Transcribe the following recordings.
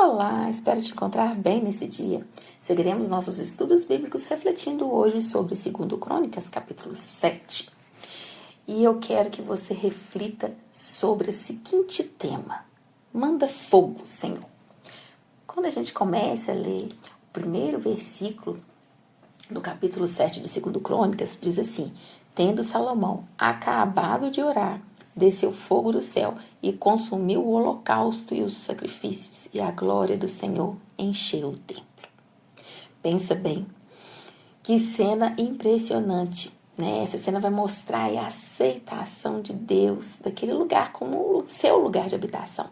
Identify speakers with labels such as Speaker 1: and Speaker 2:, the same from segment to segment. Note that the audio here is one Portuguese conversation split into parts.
Speaker 1: Olá, espero te encontrar bem nesse dia. Seguiremos nossos estudos bíblicos refletindo hoje sobre 2 Crônicas, capítulo 7. E eu quero que você reflita sobre o seguinte tema: manda fogo, Senhor. Quando a gente começa a ler o primeiro versículo do capítulo 7 de 2 Crônicas, diz assim: tendo Salomão acabado de orar, desceu fogo do céu e consumiu o holocausto e os sacrifícios, e a glória do Senhor encheu o templo. Pensa bem, que cena impressionante, né? Essa cena vai mostrar a aceitação de Deus daquele lugar como o seu lugar de habitação.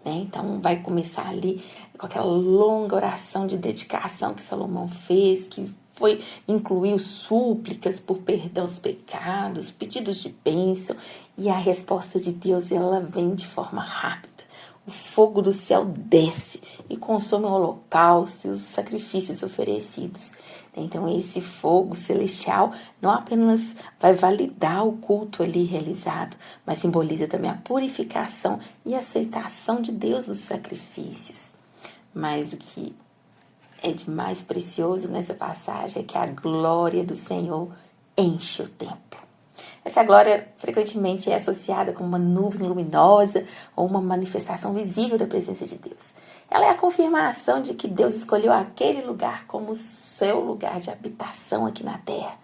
Speaker 1: Então vai começar ali com aquela longa oração de dedicação que Salomão fez, que incluiu súplicas por perdão dos pecados, pedidos de bênção, e a resposta de Deus ela vem de forma rápida. O fogo do céu desce e consome o holocausto e os sacrifícios oferecidos. Então esse fogo celestial não apenas vai validar o culto ali realizado, mas simboliza também a purificação e aceitação de Deus dos sacrifícios. Mas o que é de mais precioso nessa passagem é que a glória do Senhor enche o templo. Essa glória frequentemente é associada com uma nuvem luminosa ou uma manifestação visível da presença de Deus. Ela é a confirmação de que Deus escolheu aquele lugar como seu lugar de habitação aqui na terra.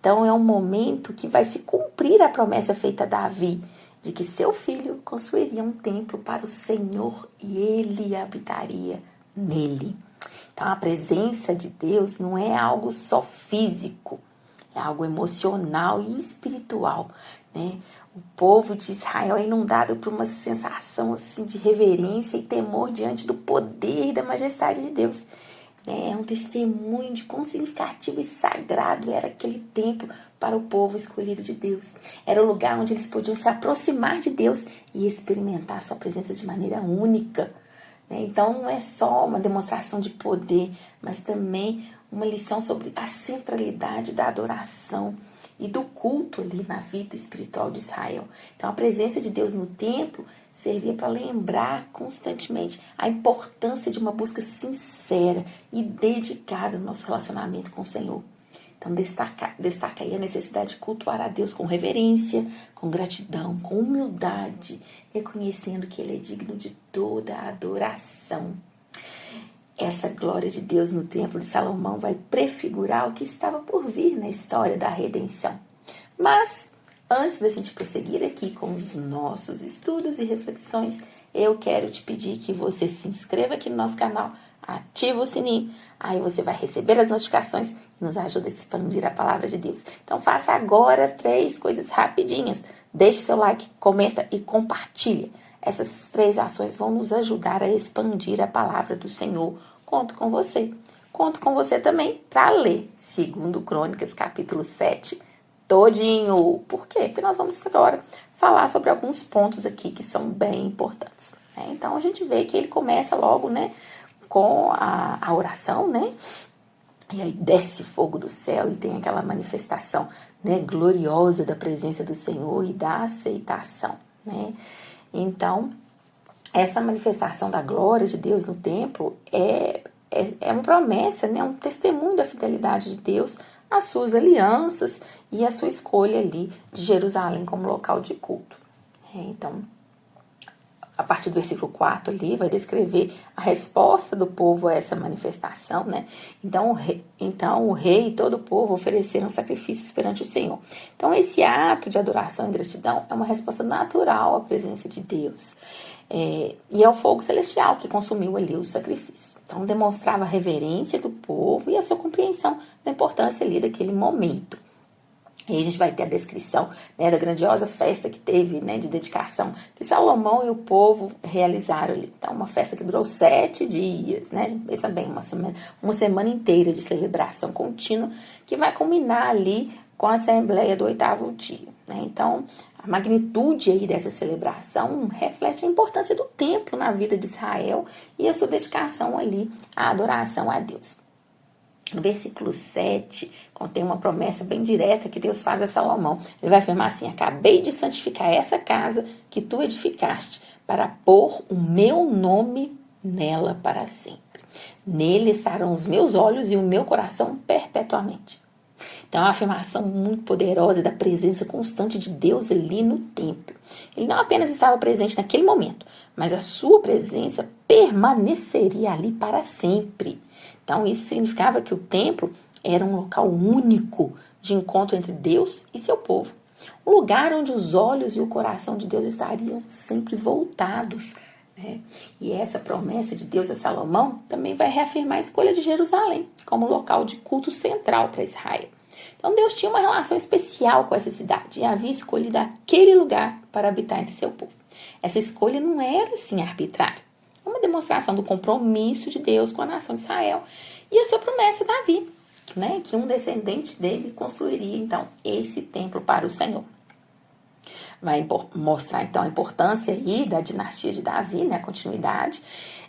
Speaker 1: Então é um momento que vai se cumprir a promessa feita a Davi, de que seu filho construiria um templo para o Senhor e ele habitaria nele. Então a presença de Deus não é algo só físico, é algo emocional e espiritual, né? O povo de Israel é inundado por uma sensação assim, de reverência e temor diante do poder e da majestade de Deus. É um testemunho de quão significativo e sagrado era aquele templo para o povo escolhido de Deus. Era o lugar onde eles podiam se aproximar de Deus e experimentar a sua presença de maneira única. Então não é só uma demonstração de poder, mas também uma lição sobre a centralidade da adoração e do culto ali na vida espiritual de Israel. Então a presença de Deus no templo servia para lembrar constantemente a importância de uma busca sincera e dedicada no nosso relacionamento com o Senhor. Então destaca aí a necessidade de cultuar a Deus com reverência, com gratidão, com humildade, reconhecendo que Ele é digno de toda a adoração. Essa glória de Deus no templo de Salomão vai prefigurar o que estava por vir na história da redenção. Mas, antes da gente prosseguir aqui com os nossos estudos e reflexões, eu quero te pedir que você se inscreva aqui no nosso canal, ativa o sininho, aí você vai receber as notificações e nos ajuda a expandir a palavra de Deus. Então faça agora 3 coisas rapidinhas. Deixe seu like, comenta e compartilha. Essas 3 ações vão nos ajudar a expandir a palavra do Senhor. Conto com você. Conto com você também para ler 2 Crônicas, capítulo 7, todinho. Por quê? Porque nós vamos agora falar sobre alguns pontos aqui que são bem importantes. Então a gente vê que ele começa logo, com a oração, E aí desce fogo do céu e tem aquela manifestação, gloriosa da presença do Senhor e da aceitação, Então, essa manifestação da glória de Deus no templo é uma promessa, um testemunho da fidelidade de Deus às suas alianças e à sua escolha ali de Jerusalém como local de culto. Então, a partir do versículo 4 ali, vai descrever a resposta do povo a essa manifestação, Então o rei e todo o povo ofereceram sacrifícios perante o Senhor. Então esse ato de adoração e gratidão é uma resposta natural à presença de Deus. E é o fogo celestial que consumiu ali os sacrifícios. Então demonstrava a reverência do povo e a sua compreensão da importância ali daquele momento. E a gente vai ter a descrição da grandiosa festa que teve, de dedicação, que Salomão e o povo realizaram ali. Então, uma festa que durou 7 dias, Pensa bem, uma semana inteira de celebração contínua, que vai culminar ali com a assembleia do 8º dia. Então, a magnitude aí dessa celebração reflete a importância do templo na vida de Israel e a sua dedicação ali à adoração a Deus. No versículo 7, contém uma promessa bem direta que Deus faz a Salomão. Ele vai afirmar assim: acabei de santificar essa casa que tu edificaste para pôr o meu nome nela para sempre. Nele estarão os meus olhos e o meu coração perpetuamente. Então, é uma afirmação muito poderosa da presença constante de Deus ali no templo. Ele não apenas estava presente naquele momento, mas a sua presença permaneceria ali para sempre. Então, isso significava que o templo era um local único de encontro entre Deus e seu povo. Um lugar onde os olhos e o coração de Deus estariam sempre voltados. E essa promessa de Deus a Salomão também vai reafirmar a escolha de Jerusalém como local de culto central para Israel. Então Deus tinha uma relação especial com essa cidade e havia escolhido aquele lugar para habitar entre seu povo. Essa escolha não era assim arbitrária, é uma demonstração do compromisso de Deus com a nação de Israel e a sua promessa a Davi, que um descendente dele construiria então esse templo para o Senhor. Vai mostrar então a importância aí da dinastia de Davi, a continuidade.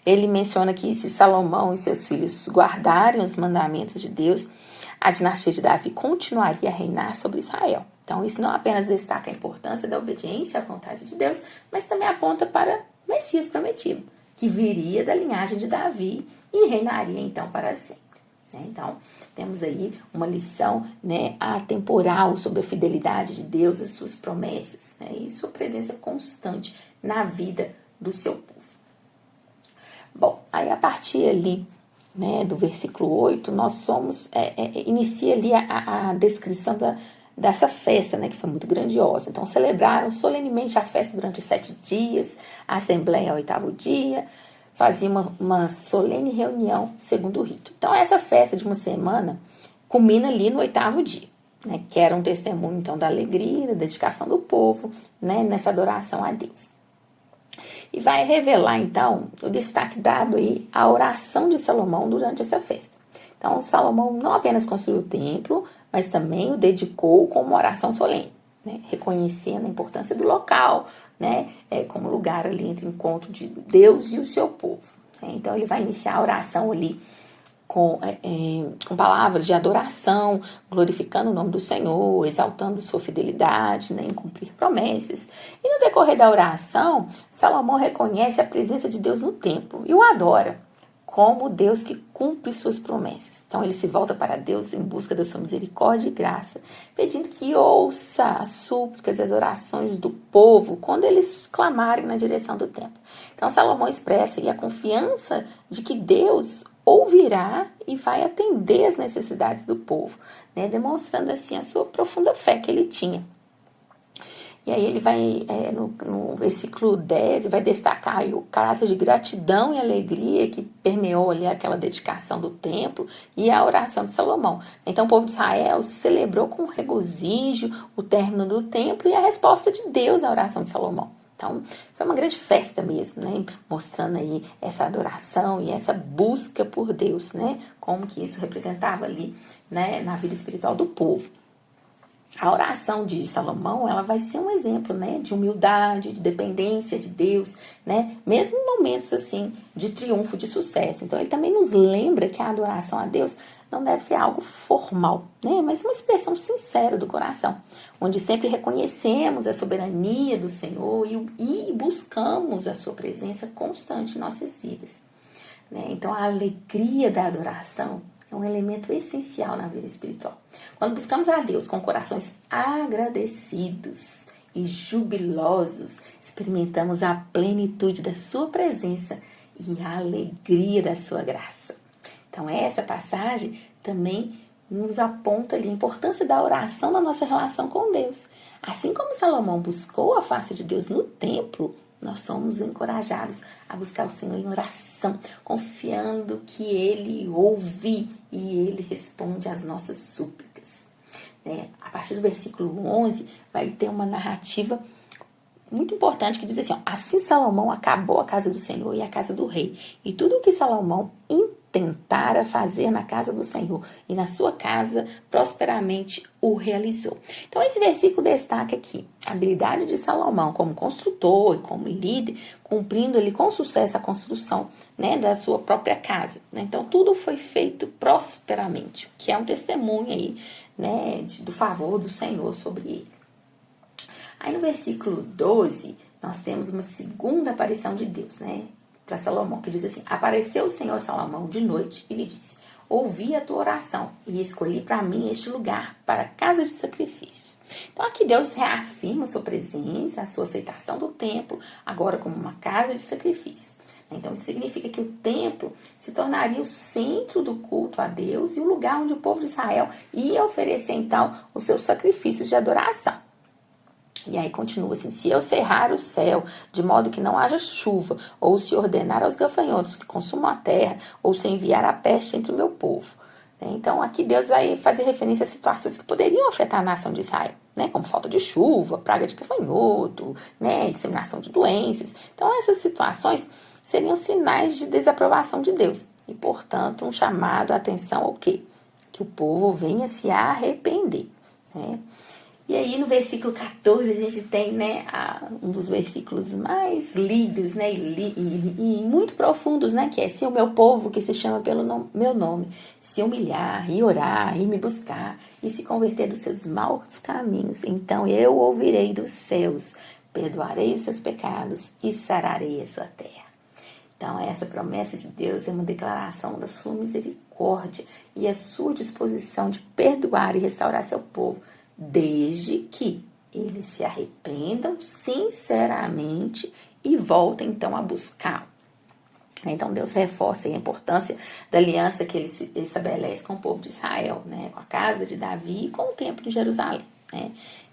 Speaker 1: Ele menciona que se Salomão e seus filhos guardarem os mandamentos de Deus, a dinastia de Davi continuaria a reinar sobre Israel. Então isso não apenas destaca a importância da obediência à vontade de Deus, mas também aponta para o Messias prometido, que viria da linhagem de Davi e reinaria então para sempre. Então, temos aí uma lição atemporal sobre a fidelidade de Deus, as suas promessas, e sua presença constante na vida do seu povo. Bom, aí a partir ali do versículo 8, inicia ali a descrição dessa festa, que foi muito grandiosa. Então, celebraram solenemente a festa durante 7 dias, a assembleia ao 8º dia, fazia uma solene reunião segundo o rito. Então, essa festa de uma semana culmina ali no 8º dia, que era um testemunho, então, da alegria, da dedicação do povo, nessa adoração a Deus. E vai revelar, então, o destaque dado aí à oração de Salomão durante essa festa. Então, Salomão não apenas construiu o templo, mas também o dedicou como uma oração solene, reconhecendo a importância do local, como lugar ali entre o encontro de Deus e o seu povo. Então, ele vai iniciar a oração ali com palavras de adoração, glorificando o nome do Senhor, exaltando sua fidelidade em cumprir promessas. E no decorrer da oração, Salomão reconhece a presença de Deus no templo e o adora como Deus que cumpre suas promessas. Então ele se volta para Deus em busca da sua misericórdia e graça, pedindo que ouça as súplicas e as orações do povo quando eles clamarem na direção do templo. Então Salomão expressa aí a confiança de que Deus ouvirá e vai atender as necessidades do povo, demonstrando assim a sua profunda fé que ele tinha. E aí ele vai, no versículo 10, vai destacar aí o caráter de gratidão e alegria que permeou ali aquela dedicação do templo e a oração de Salomão. Então o povo de Israel celebrou com regozijo o término do templo e a resposta de Deus à oração de Salomão. Então, foi uma grande festa mesmo, mostrando aí essa adoração e essa busca por Deus, como que isso representava ali, na vida espiritual do povo. A oração de Salomão, ela vai ser um exemplo, de humildade, de dependência de Deus, mesmo em momentos, assim, de triunfo, de sucesso. Então, ele também nos lembra que a adoração a Deus não deve ser algo formal, mas uma expressão sincera do coração, onde sempre reconhecemos a soberania do Senhor e buscamos a sua presença constante em nossas vidas. Então, a alegria da adoração é um elemento essencial na vida espiritual. Quando buscamos a Deus com corações agradecidos e jubilosos, experimentamos a plenitude da sua presença e a alegria da sua graça. Então, essa passagem também nos aponta ali a importância da oração na nossa relação com Deus. Assim como Salomão buscou a face de Deus no templo, nós somos encorajados a buscar o Senhor em oração, confiando que Ele ouve e Ele responde às nossas súplicas. A partir do versículo 11, vai ter uma narrativa muito importante que diz assim, assim Salomão acabou a casa do Senhor e a casa do rei, e tudo o que Salomão intentara fazer na casa do Senhor e na sua casa, prosperamente o realizou. Então esse versículo destaca aqui a habilidade de Salomão como construtor e como líder, cumprindo ali com sucesso a construção da sua própria casa. Então tudo foi feito prosperamente, que é um testemunho aí do favor do Senhor sobre ele. Aí no versículo 12, nós temos uma segunda aparição de Deus, para Salomão, que diz assim: apareceu o Senhor a Salomão de noite e lhe disse: ouvi a tua oração e escolhi para mim este lugar para casa de sacrifícios. Então aqui Deus reafirma a sua presença, a sua aceitação do templo, agora como uma casa de sacrifícios. Então isso significa que o templo se tornaria o centro do culto a Deus e o lugar onde o povo de Israel ia oferecer então os seus sacrifícios de adoração. E aí continua assim: se eu cerrar o céu, de modo que não haja chuva, ou se ordenar aos gafanhotos que consumam a terra, ou se enviar a peste entre o meu povo. Então aqui Deus vai fazer referência a situações que poderiam afetar a nação de Israel, como falta de chuva, praga de gafanhoto, disseminação de doenças. Então essas situações seriam sinais de desaprovação de Deus e, portanto, um chamado à atenção ao quê? Que o povo venha se arrepender. E aí no versículo 14 a gente tem um dos versículos mais lidos e muito profundos, que é: se o meu povo que se chama pelo meu nome se humilhar e orar e me buscar e se converter dos seus maus caminhos, então eu ouvirei dos céus, perdoarei os seus pecados e sararei a sua terra. Então essa promessa de Deus é uma declaração da sua misericórdia e a sua disposição de perdoar e restaurar seu povo, desde que eles se arrependam sinceramente e voltem então a buscá-lo. Então Deus reforça a importância da aliança que ele estabelece com o povo de Israel, com a casa de Davi e com o templo de Jerusalém.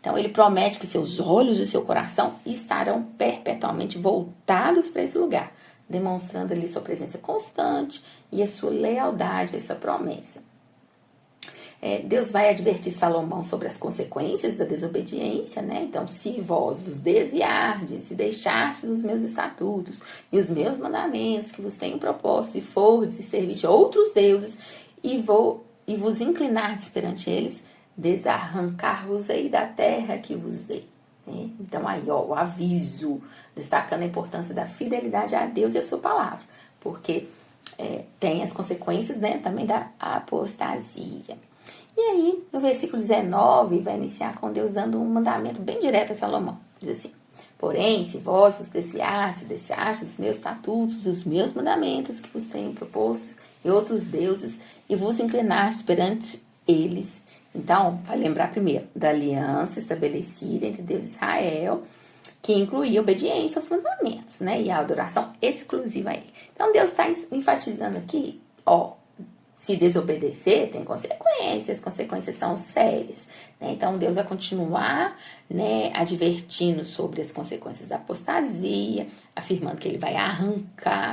Speaker 1: Então ele promete que seus olhos e seu coração estarão perpetuamente voltados para esse lugar, demonstrando ali sua presença constante e a sua lealdade a essa promessa. Deus vai advertir Salomão sobre as consequências da desobediência, Então, se vós vos desviardes e deixastes os meus estatutos e os meus mandamentos que vos tenho proposto, e fordes e servis outros deuses, e vos inclinardes perante eles, desarrancar-vos-ei da terra que vos dei. Então, aí, o aviso, destacando a importância da fidelidade a Deus e a sua palavra, porque tem as consequências, também da apostasia. E aí, no versículo 19, vai iniciar com Deus dando um mandamento bem direto a Salomão. Diz assim: porém, se vós vos desviardes e deixastes os meus estatutos, os meus mandamentos que vos tenho proposto, e outros deuses, e vos inclinastes perante eles. Então, vai lembrar primeiro da aliança estabelecida entre Deus e Israel, que incluía a obediência aos mandamentos, e a adoração exclusiva a ele. Então, Deus está enfatizando aqui, se desobedecer, tem consequências, as consequências são sérias. Então, Deus vai continuar advertindo sobre as consequências da apostasia, afirmando que ele vai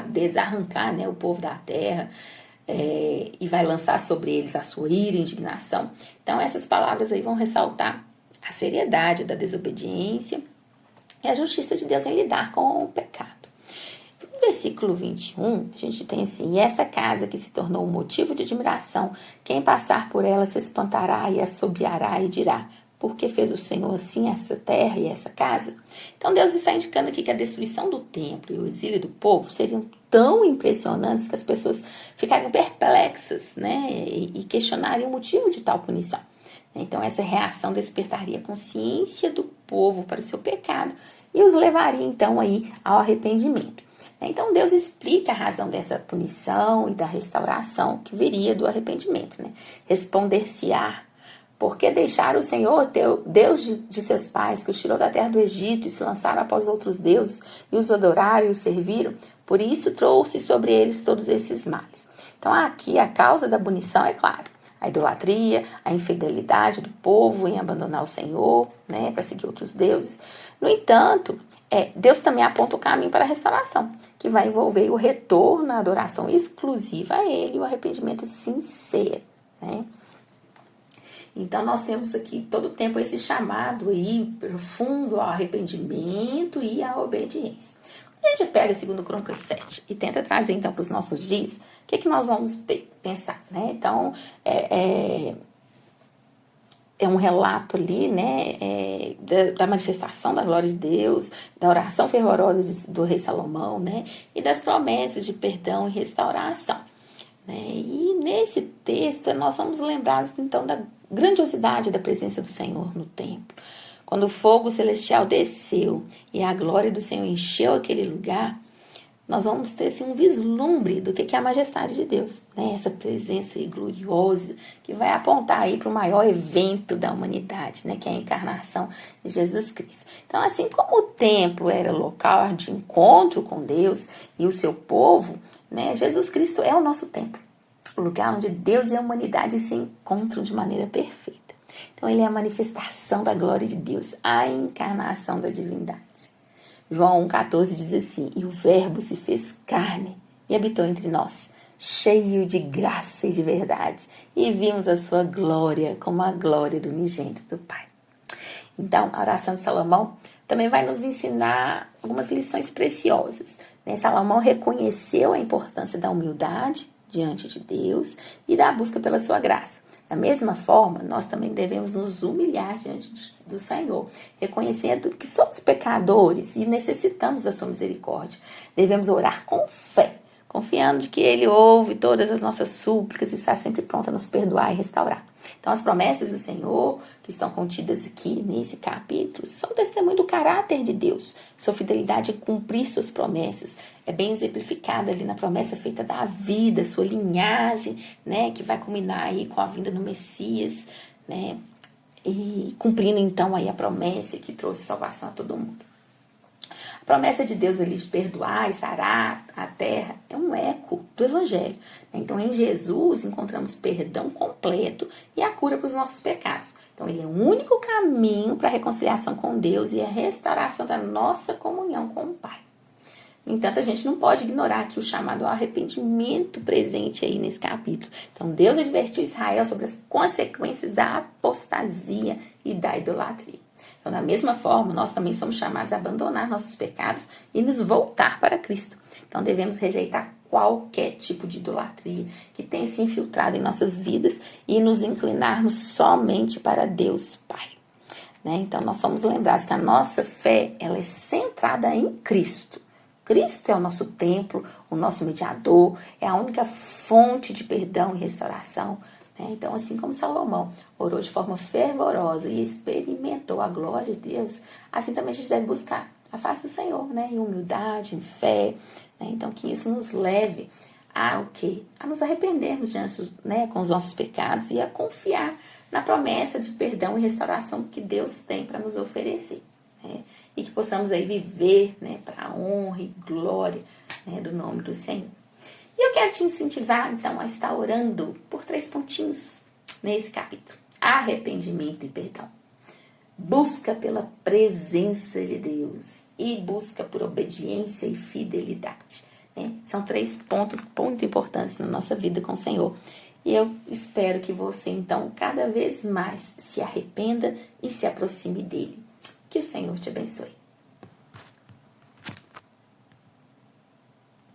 Speaker 1: desarrancar o povo da terra, e vai lançar sobre eles a sua ira e indignação. Então, essas palavras aí vão ressaltar a seriedade da desobediência e a justiça de Deus em lidar com o pecado. No versículo 21, a gente tem assim: e esta casa que se tornou um motivo de admiração, quem passar por ela se espantará e assobiará e dirá: por que fez o Senhor assim essa terra e essa casa? Então Deus está indicando aqui que a destruição do templo e o exílio do povo seriam tão impressionantes que as pessoas ficariam perplexas, e questionariam o motivo de tal punição. Então essa reação despertaria a consciência do povo para o seu pecado e os levaria então aí ao arrependimento. Então Deus explica a razão dessa punição e da restauração que viria do arrependimento. Responder-se-á: porque deixaram o Senhor, teu Deus de seus pais, que os tirou da terra do Egito e se lançaram após outros deuses e os adoraram e os serviram, por isso trouxe sobre eles todos esses males. Então aqui a causa da punição é clara: a idolatria, a infidelidade do povo em abandonar o Senhor, para seguir outros deuses. No entanto, Deus também aponta o caminho para a restauração, que vai envolver o retorno à adoração exclusiva a Ele e o arrependimento sincero. Então, nós temos aqui todo o tempo esse chamado aí profundo ao arrependimento e à obediência. Quando a gente pega 2 Crônicas 7 e tenta trazer, então, para os nossos dias, o que nós vamos pensar? Então, é um relato ali, da manifestação da glória de Deus, da oração fervorosa do rei Salomão, e das promessas de perdão e restauração. E nesse texto nós somos lembrados então da grandiosidade da presença do Senhor no templo. Quando o fogo celestial desceu e a glória do Senhor encheu aquele lugar, nós vamos ter assim, um vislumbre do que é a majestade de Deus, né? Essa presença aí gloriosa que vai apontar aí para o maior evento da humanidade, né? Que é a encarnação de Jesus Cristo. Então, assim como o templo era local de encontro com Deus e o seu povo, né? Jesus Cristo é o nosso templo, o lugar onde Deus e a humanidade se encontram de maneira perfeita. Então, ele é a manifestação da glória de Deus, a encarnação da divindade. João 1,14 diz assim: e o verbo se fez carne e habitou entre nós, cheio de graça e de verdade, e vimos a sua glória como a glória do unigênito do Pai. Então, a oração de Salomão também vai nos ensinar algumas lições preciosas, né? Salomão reconheceu a importância da humildade diante de Deus e da busca pela sua graça. Da mesma forma, nós também devemos nos humilhar diante do Senhor, reconhecendo que somos pecadores e necessitamos da sua misericórdia. Devemos orar com fé, confiando de que Ele ouve todas as nossas súplicas e está sempre pronto a nos perdoar e restaurar. Então, as promessas do Senhor, que estão contidas aqui nesse capítulo, são testemunho do caráter de Deus. Sua fidelidade em cumprir suas promessas é bem exemplificada ali na promessa feita da vida, sua linhagem, né, que vai culminar aí com a vinda do Messias, né, e cumprindo então aí a promessa que trouxe salvação a todo mundo. A promessa de Deus ali de perdoar e sarar a terra é um eco do Evangelho. Então, em Jesus, encontramos perdão completo e a cura para os nossos pecados. Então, ele é o único caminho para a reconciliação com Deus e a restauração da nossa comunhão com o Pai. No entanto, a gente não pode ignorar aqui o chamado ao arrependimento presente aí nesse capítulo. Então, Deus advertiu Israel sobre as consequências da apostasia e da idolatria. Então, da mesma forma, nós também somos chamados a abandonar nossos pecados e nos voltar para Cristo. Então, devemos rejeitar qualquer tipo de idolatria que tenha se infiltrado em nossas vidas e nos inclinarmos somente para Deus Pai. Né? Então, nós somos lembrados que a nossa fé ela é centrada em Cristo. Cristo é o nosso templo, o nosso mediador, é a única fonte de perdão e restauração. Então, assim como Salomão orou de forma fervorosa e experimentou a glória de Deus, assim também a gente deve buscar a face do Senhor, né? Em humildade, em fé. Né? Então, que isso nos leve a o quê? A nos arrependermos diante, né, com os nossos pecados e a confiar na promessa de perdão e restauração que Deus tem para nos oferecer. Né? E que possamos aí viver, né, para a honra e glória, né, do nome do Senhor. E eu quero te incentivar, então, a estar orando por 3 pontinhos nesse capítulo. Arrependimento e perdão. Busca pela presença de Deus e busca por obediência e fidelidade. Né? São 3 pontos muito importantes na nossa vida com o Senhor. E eu espero que você, então, cada vez mais se arrependa e se aproxime dele. Que o Senhor te abençoe.